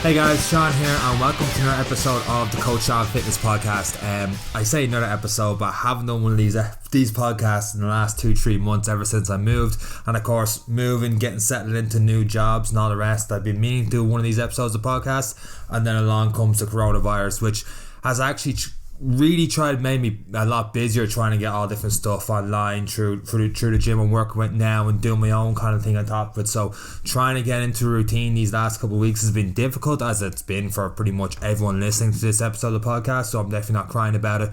Hey guys, Sean here and welcome to another episode of the Coach Sean Fitness Podcast. I say another episode, but I haven't done one of these podcasts in the last 2-3 months ever since I moved. And of course, moving, getting settled into new jobs and all the rest. I've been meaning to do one of these episodes of the podcast, and then along comes the coronavirus, which has actually really tried to make me a lot busier trying to get all different stuff online through the gym and work with now and doing my own kind of thing on top of it. So trying to get into a routine these last couple of weeks has been difficult, as it's been for pretty much everyone listening to this episode of the podcast, so I'm definitely not crying about it.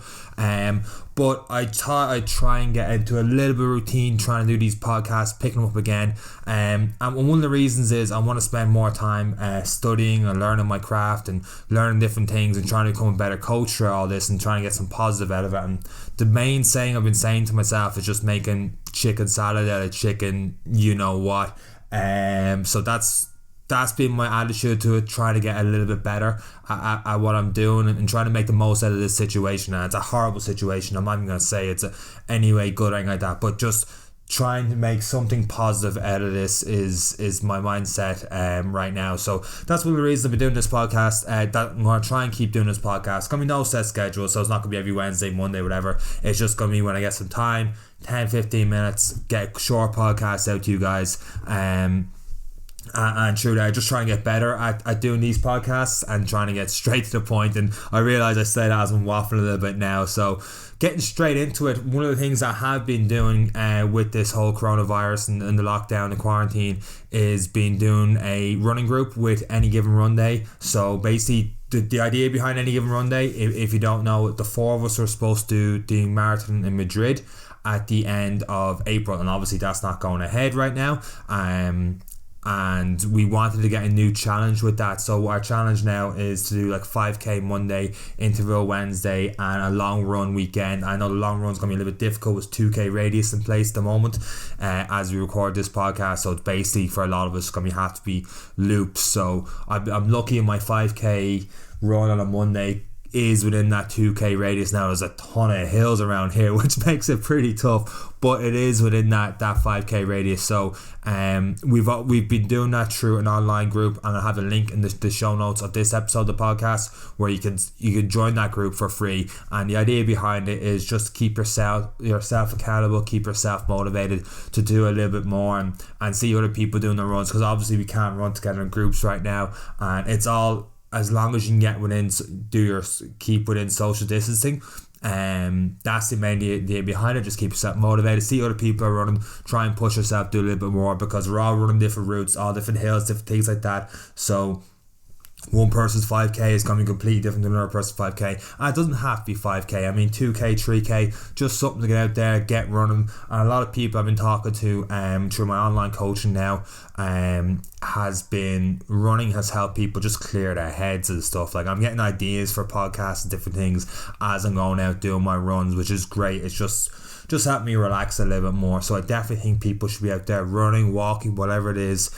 But I thought I'd try and get into a little bit of routine trying to do these podcasts, picking them up again. And one of the reasons is I want to spend more time studying and learning my craft and learning different things and trying to become a better coach for all this and trying to get some positive out of it. And the main saying I've been saying to myself is just making chicken salad out of chicken, you know what. So that's been my attitude to it, trying to get a little bit better at what I'm doing and trying to make the most out of this situation. And it's a horrible situation. I'm not even going to say it's anyway good or anything like that, but just trying to make something positive out of this is my mindset right now. So that's one of the reasons I've been doing this podcast. That I'm going to try and keep doing this podcast. It's going to be no set schedule, so it's not going to be every Wednesday, Monday, whatever. It's just going to be when I get some time, 10-15 minutes, get a short podcast out to you guys. And truly, I just try and get better at doing these podcasts and trying to get straight to the point. And I realise I say that as I'm waffling a little bit now. So getting straight into it, one of the things I have been doing with this whole coronavirus and the lockdown and quarantine is been doing a running group with Any Given Run Day. So basically, the idea behind Any Given Run Day, if you don't know, the four of us are supposed to do the marathon in Madrid at the end of April. And obviously that's not going ahead right now. And we wanted to get a new challenge with that. So our challenge now is to do like 5k Monday, interval Wednesday, and a long run weekend. I know the long run's going to be a little bit difficult with 2k radius in place at the moment as we record this podcast. So it's basically for a lot of us going to have to be loops. So I'm lucky in my 5k run on a Monday is within that 2k radius. Now there's a ton of hills around here, which makes it pretty tough, but it is within that 5k radius. So we've been doing that through an online group, and I have a link in the show notes of this episode of the podcast where you can join that group for free. And the idea behind it is just to keep yourself accountable, keep yourself motivated to do a little bit more and see other people doing their runs, because obviously we can't run together in groups right now, and it's all as long as you can get keep within social distancing. That's the main idea behind it. Just keep yourself motivated, see other people are running, try and push yourself, do a little bit more, because we're all running different routes, all different hills, different things like that. So one person's 5k is going to be completely different than another person's 5k, and it doesn't have to be 5k. I mean 2k, 3k, just something to get out there, get running. And a lot of people I've been talking to through my online coaching now has been running has helped people just clear their heads and stuff. Like I'm getting ideas for podcasts and different things as I'm going out doing my runs, which is great. It's just helped me relax a little bit more. So I definitely think people should be out there running, walking, whatever it is,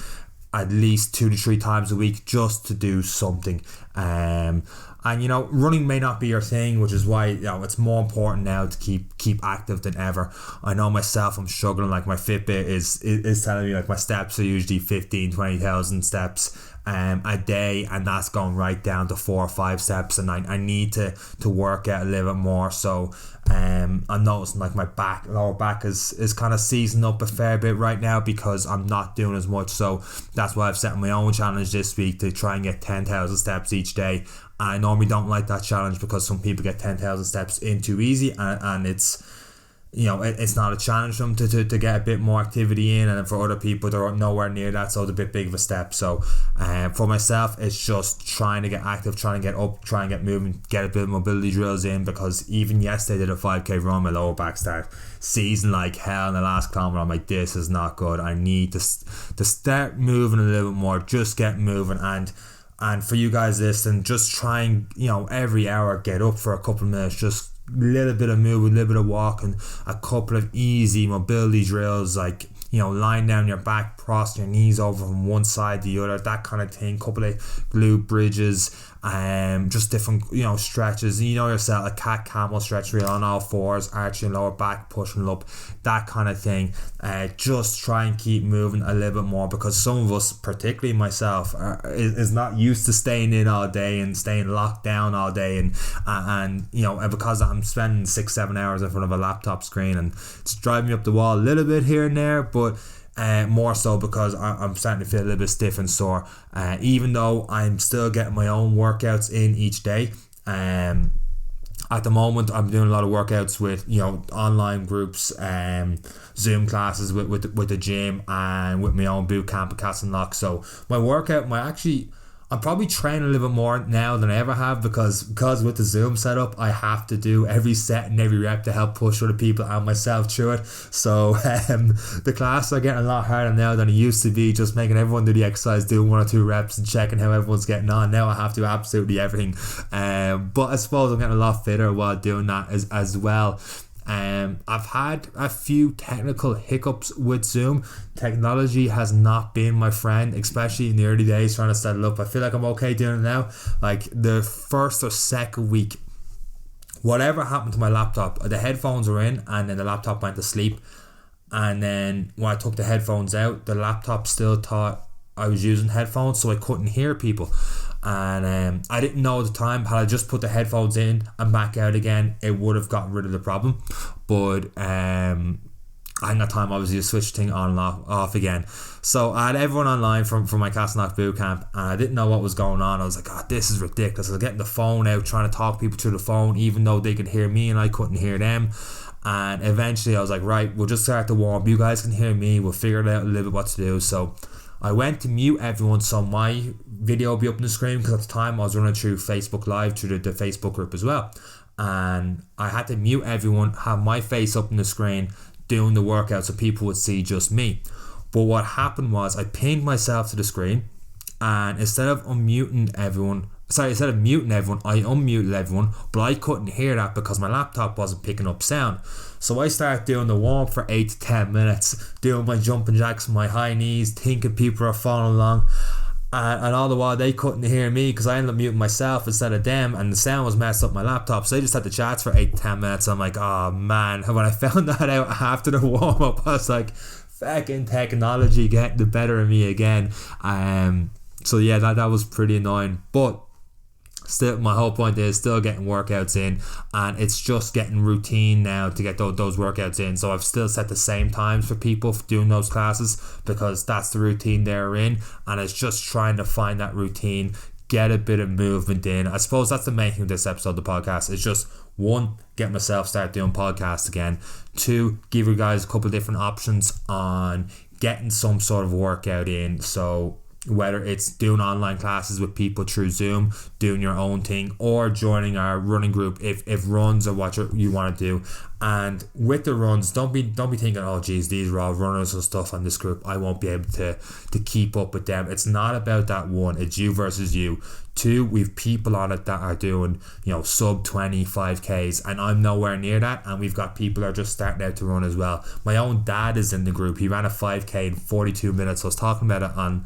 at least 2 to 3 times a week, just to do something. And running may not be your thing, which is why it's more important now to keep active than ever. I know myself, I'm struggling. Like my Fitbit is telling me like my steps are usually 15,000-20,000 steps a day, and that's going right down to 4 or 5 steps, and I need to work out a little bit more. So I'm noticing like my lower back is kind of seizing up a fair bit right now because I'm not doing as much. So that's why I've set my own challenge this week to try and get 10,000 steps each day. I normally don't like that challenge because some people get 10,000 steps in too easy, and it's it's not a challenge for them to get a bit more activity in, and for other people they're nowhere near that, so it's a bit big of a step. So for myself, it's just trying to get active, trying to get up, trying to get moving, get a bit of mobility drills in, because even yesterday I did a 5k run, my lower back started seizing like hell in the last kilometer. I'm like, this is not good. I need to start moving a little bit more, just get moving. And for you guys listening, just trying, every hour get up for a couple of minutes, just a little bit of moving, a little bit of walking, a couple of easy mobility drills, like lying down your back, crossing your knees over from one side to the other, that kind of thing, couple of glute bridges, just different, stretches. You know yourself, a cat camel stretch where you're on all fours, arching lower back, pushing up, that kind of thing. Just try and keep moving a little bit more, because some of us, particularly myself, is not used to staying in all day and staying locked down all day, and because I'm spending 6-7 hours in front of a laptop screen, and it's driving me up the wall a little bit here and there, but more so because I'm starting to feel a little bit stiff and sore, even though I'm still getting my own workouts in each day. At the moment, I'm doing a lot of workouts with online groups, Zoom classes with the gym, and with my own boot camp at Castleknock. So my workout, I'm probably training a little bit more now than I ever have, because with the Zoom setup, I have to do every set and every rep to help push other people and myself through it. So the classes are getting a lot harder now than it used to be, just making everyone do the exercise, doing 1 or 2 reps and checking how everyone's getting on. Now I have to do absolutely everything. But I suppose I'm getting a lot fitter while doing that as well. I've had a few technical hiccups with Zoom. Technology has not been my friend, especially in the early days trying to set it up. I feel like I'm okay doing it now. Like the first or second week, whatever happened to my laptop, the headphones were in and then the laptop went to sleep, and then when I took the headphones out, the laptop still thought I was using headphones, so I couldn't hear people. And I didn't know at the time. Had I just put the headphones in and back out again, it would have gotten rid of the problem. But I hadn't got time, obviously, to switch the thing on and off again. So I had everyone online from my Castleknock bootcamp, and I didn't know what was going on. I was like, God, this is ridiculous. I was getting the phone out, trying to talk people through the phone, even though they could hear me and I couldn't hear them. And eventually I was like, right, we'll just start the warm up. You guys can hear me. We'll figure it out a little bit what to do. So I went to mute everyone so my video will be up on the screen, because at the time I was running through Facebook Live through the Facebook group as well, and I had to mute everyone, have my face up on the screen doing the workout so people would see just me. But what happened was I pinged myself to the screen, and instead of muting everyone, I unmuted everyone, but I couldn't hear that because my laptop wasn't picking up sound. So I started doing the warm up for 8 to 10 minutes, doing my jumping jacks, my high knees, thinking people are following along. And all the while they couldn't hear me because I ended up muting myself instead of them, and the sound was messed up my laptop. So I just had the chats for 8 to 10 minutes. I'm like, oh man. When I found that out after the warm up, I was like, fucking technology getting the better of me again. So yeah, that was pretty annoying. But still, my whole point is still getting workouts in, and it's just getting routine now to get those workouts in. So I've still set the same times for people doing those classes, because that's the routine they're in, and it's just trying to find that routine, get a bit of movement in. I suppose that's the main thing of this episode of the podcast. It's just, 1, get myself start doing podcasts again. 2, give you guys a couple of different options on getting some sort of workout in. So whether it's doing online classes with people through Zoom, doing your own thing, or joining our running group if runs are what you want to do. And with the runs, don't be thinking, oh geez, these are all runners and stuff on this group, I won't be able to keep up with them. It's not about that. 1, it's you versus you. 2, we've people on it that are doing sub 25Ks, and I'm nowhere near that, and we've got people that are just starting out to run as well. My own dad is in the group. He ran a 5K in 42 minutes. I was talking about it on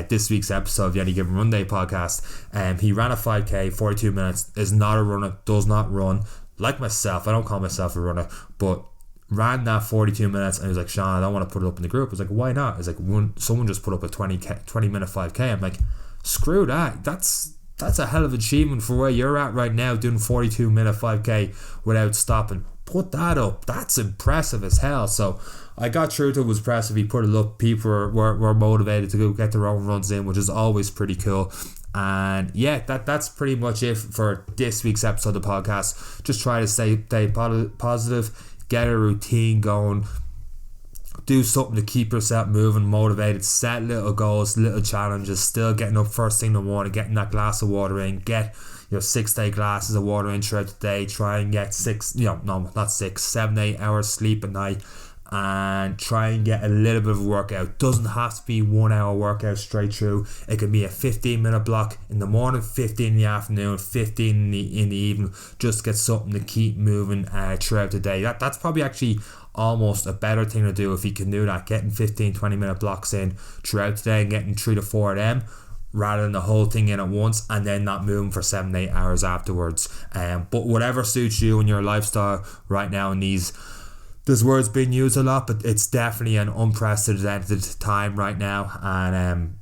this week's episode of the Any Given Run Day podcast. He ran a 5K 42 minutes, is not a runner, does not run like myself. I don't call myself a runner, but ran that 42 minutes, and he was like, Sean, I don't want to put it up in the group. I was like, why not? It's like, someone just put up a 20 minute 5K. I'm like, screw that. That's a hell of an achievement for where you're at right now, doing 42 minute 5K without stopping. Put that up. That's impressive as hell. So I got through to it. Was impressive. He put it up. People were motivated to go get their own runs in, which is always pretty cool. And yeah, that's pretty much it for this week's episode of the podcast. Just try to stay positive, get a routine going, do something to keep yourself moving, motivated, set little goals, little challenges, still getting up first thing in the morning, getting that glass of water in, get your 6 to 8 glasses of water in throughout the day, try and get 7 8 hours sleep a night, and try and get a little bit of a workout. Doesn't have to be 1 hour workout straight through. It can be a 15-minute block in the morning, 15 in the afternoon, 15 in the evening. Just get something to keep moving throughout the day. That's probably actually almost a better thing to do if you can do that. Getting 15-20 minute blocks in throughout the day and getting 3 to 4 of them rather than the whole thing in at once and then not moving for 7-8 hours afterwards. But whatever suits you and your lifestyle right now in this word's being used a lot, but it's definitely an unprecedented time right now. And I'm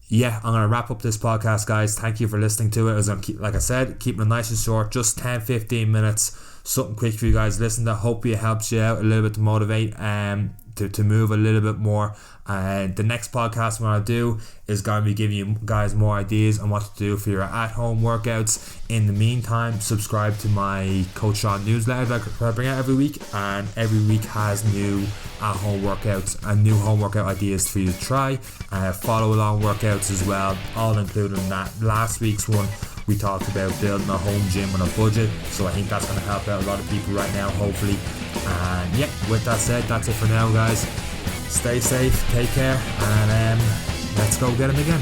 going to wrap up this podcast, guys. Thank you for listening to it. As like I said, keeping it nice and short, just 10-15 minutes, something quick for you guys to listen to. Hope it helps you out a little bit to motivate to move a little bit more. And the next podcast I'm going to do is going to be giving you guys more ideas on what to do for your at-home workouts. In the meantime, subscribe to my Coach Sean newsletter that I bring out every week, and every week has new at-home workouts and new home workout ideas for you to try. Follow along workouts as well, all included in that. Last week's one, we talked about building a home gym on a budget, so I think that's going to help out a lot of people right now, hopefully. And with that said, that's it for now, guys. Stay safe, take care, and let's go get him again.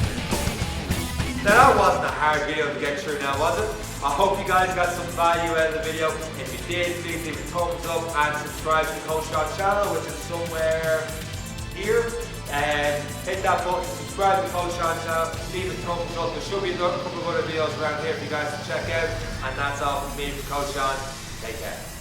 Now that wasn't a hard video to get through now, was it? I hope you guys got some value out of the video. If you did, please leave a thumbs up and subscribe to the Coach Sean channel, which is somewhere here. Hit that button, subscribe to the Coach Sean channel, leave a thumbs up. There should be a couple of other videos around here for you guys to check out. And that's all from me, from Coach Sean. Take care.